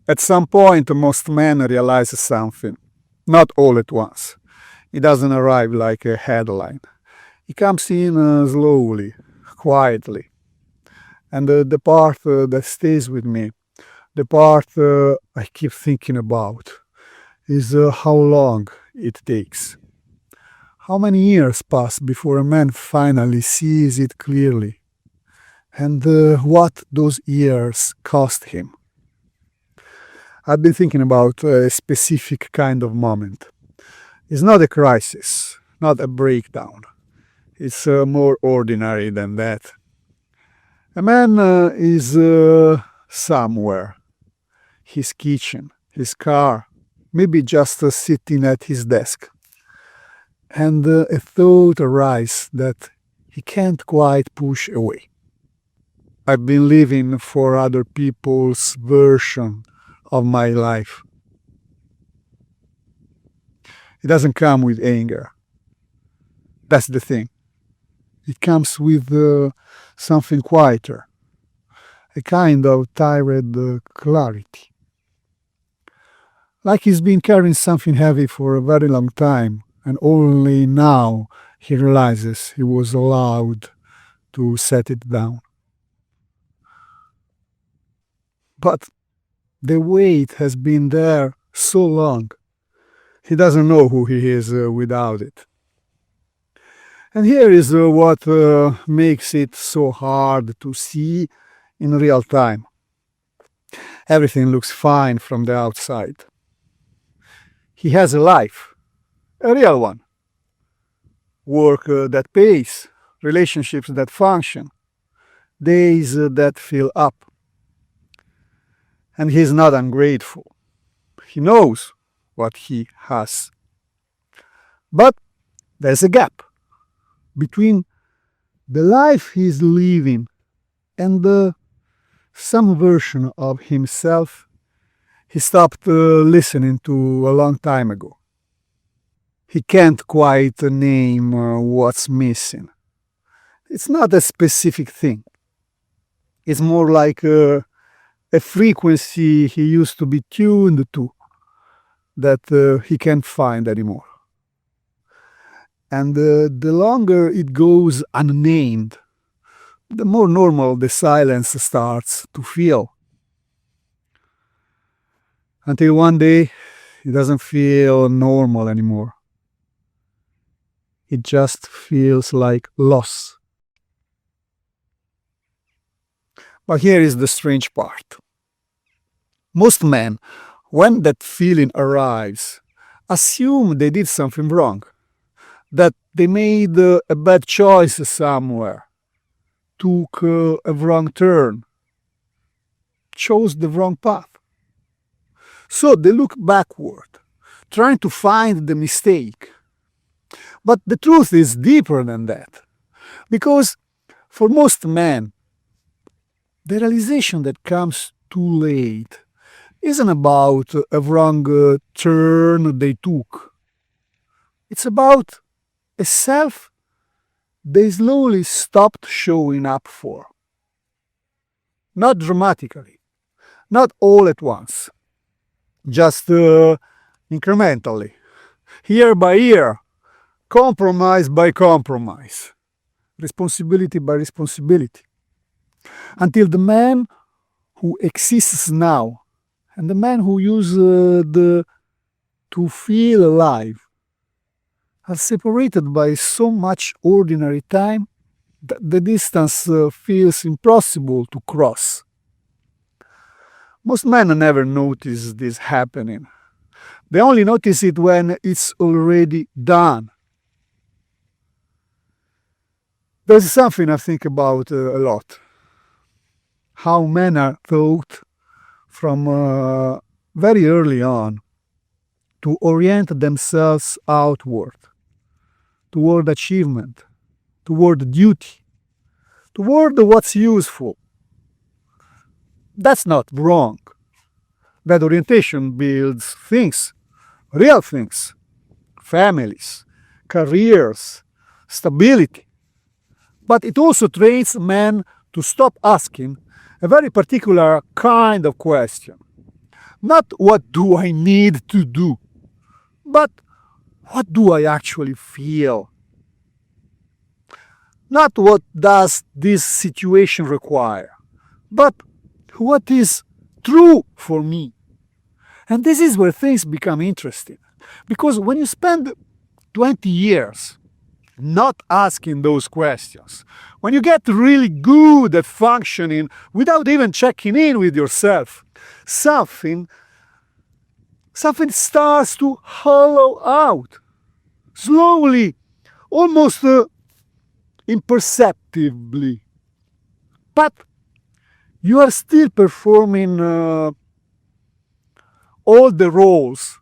At some point, most men realize something, not all at once. It doesn't arrive like a headline. It comes in slowly, quietly. And the part that stays with me, the part I keep thinking about, is how long it takes. How many years pass before a man finally sees it clearly? And what those years cost him? I've been thinking about a specific kind of moment. It's not a crisis, not a breakdown. It's more ordinary than that. A man is somewhere. His kitchen, his car, maybe just sitting at his desk. And a thought arises that he can't quite push away. I've been living for other people's version of my life. It doesn't come with anger. That's the thing. It comes with something quieter, a kind of tired clarity. Like he's been carrying something heavy for a very long time, and only now he realizes he was allowed to set it down. But the weight has been there so long, he doesn't know who he is without it. And here is what makes it so hard to see in real time. Everything looks fine from the outside. He has a life, a real one. Work that pays, relationships that function, days that fill up. And he's not ungrateful. He knows what he has. But there's a gap between the life he's living and some version of himself he stopped listening to a long time ago. He can't quite name what's missing. It's not a specific thing. It's more like a frequency he used to be tuned to that he can't find anymore. And the longer it goes unnamed, the more normal the silence starts to feel. Until one day, it doesn't feel normal anymore. It just feels like loss. But here is the strange part. Most men, when that feeling arrives, assume they did something wrong, that they made a bad choice somewhere, took a wrong turn, chose the wrong path. So they look backward, trying to find the mistake. But the truth is deeper than that, because for most men, the realization that comes too late isn't about a wrong turn they took. It's about a self they slowly stopped showing up for. Not dramatically, not all at once, just incrementally, year by year, compromise by compromise, responsibility by responsibility, until the man who exists now and the man who used to feel alive are separated by so much ordinary time that the distance feels impossible to cross. Most men never notice this happening. They only notice it when it's already done. There's something I think about a lot. How men are taught from very early on to orient themselves outward, toward achievement, toward duty, toward what's useful. That's not wrong. That orientation builds things, real things, families, careers, stability. But it also trains men to stop asking a very particular kind of question. Not what do I need to do, but what do I actually feel? Not what does this situation require, but what is true for me. And this is where things become interesting. Because when you spend 20 years not asking those questions, when you get really good at functioning without even checking in with yourself, something starts to hollow out, slowly, almost imperceptibly. But you are still performing all the roles.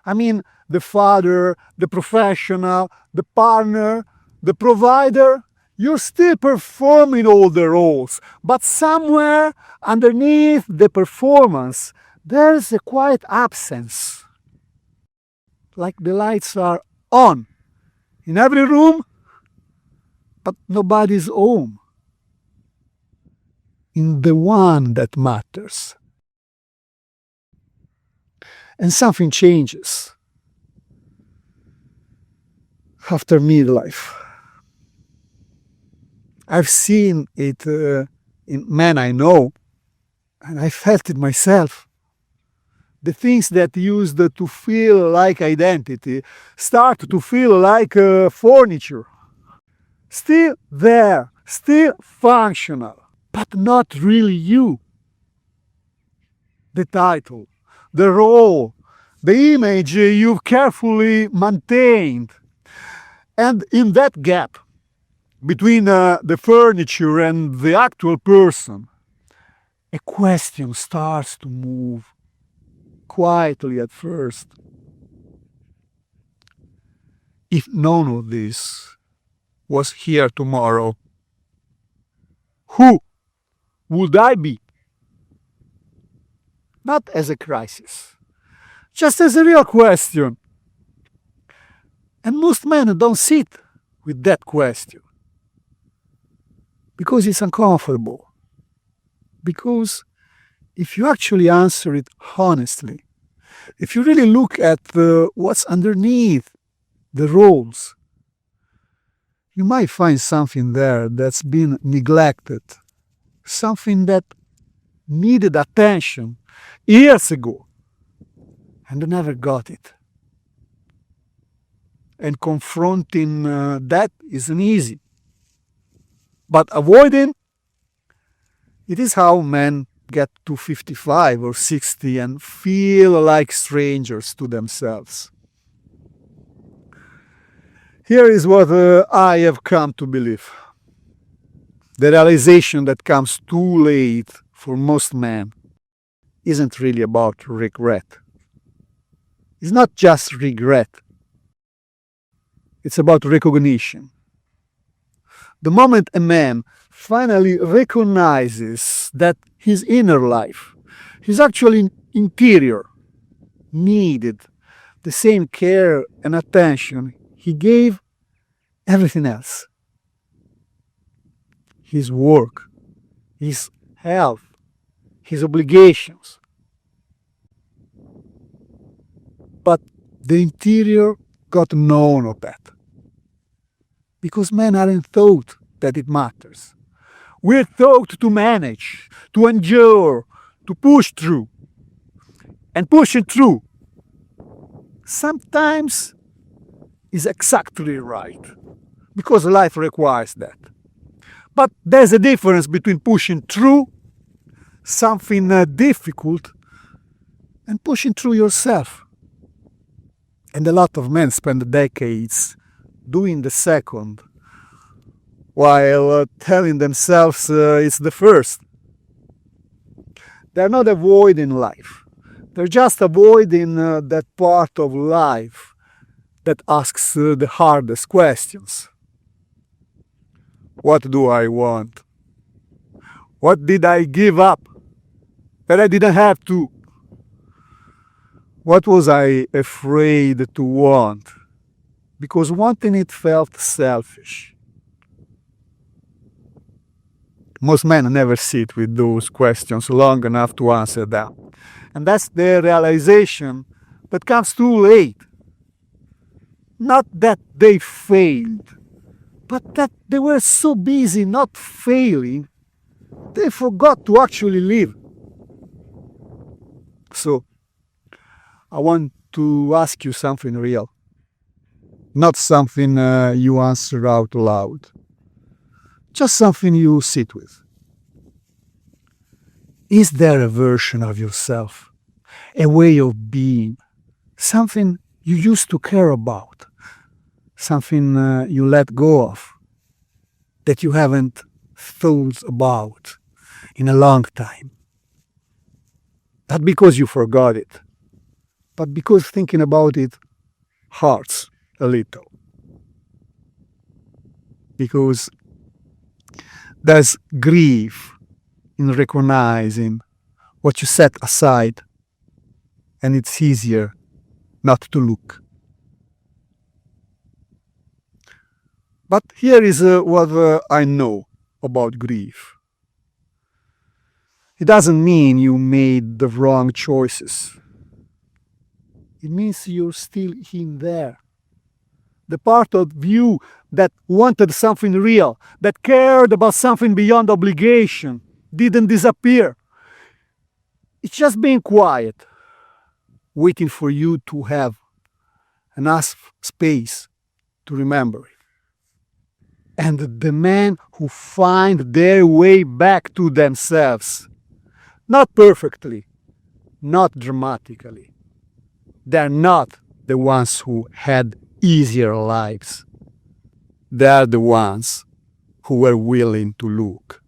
I mean, the father, the professional, the partner, the provider. You're still performing all the roles, but somewhere underneath the performance, there's a quiet absence. Like the lights are on in every room, but nobody's home. In the one that matters. And something changes after midlife. I've seen it in men I know, and I felt it myself. The things that used to feel like identity start to feel like furniture. Still there, still functional, but not really you. The title, the role, the image you've carefully maintained. And in that gap between the furniture and the actual person, a question starts to move quietly at first. If none of this was here tomorrow, who would I be? Not as a crisis, just as a real question. And most men don't sit with that question because it's uncomfortable. Because if you actually answer it honestly, if you really look at what's underneath the roles, you might find something there that's been neglected, something that needed attention years ago and never got it. And confronting that isn't easy. But avoiding it is how men get to 55 or 60 and feel like strangers to themselves. Here is what I have come to believe. The realization that comes too late for most men isn't really about regret. It's not just regret. It's about recognition. The moment a man finally recognizes that his inner life, his actual interior, needed the same care and attention he gave everything else. His work, his health, his obligations. But the interior got none of that. Because men aren't taught that it matters. We're taught to manage, to endure, to push through. And pushing through sometimes is exactly right, because life requires that. But there's a difference between pushing through something difficult and pushing through yourself. And a lot of men spend decades doing the second, while telling themselves it's the first. They're not avoiding life. They're just avoiding that part of life that asks the hardest questions. What do I want? What did I give up that I didn't have to? What was I afraid to want? Because wanting it felt selfish. Most men never sit with those questions long enough to answer them. And that's the realization that comes too late. Not that they failed, but that they were so busy not failing, they forgot to actually live. So, I want to ask you something real, not something you answer out loud, just something you sit with. Is there a version of yourself, a way of being, something you used to care about, something you let go of, that you haven't thought about in a long time? Not because you forgot it, but because thinking about it hurts a little. Because there's grief in recognizing what you set aside, and it's easier not to look. But here is what I know about grief. It doesn't mean you made the wrong choices. It means you're still in there. The part of you that wanted something real, that cared about something beyond obligation, didn't disappear. It's just being quiet, waiting for you to have enough space to remember it. And the men who find their way back to themselves, not perfectly, not dramatically, they're not the ones who had easier lives. They're the ones who were willing to look.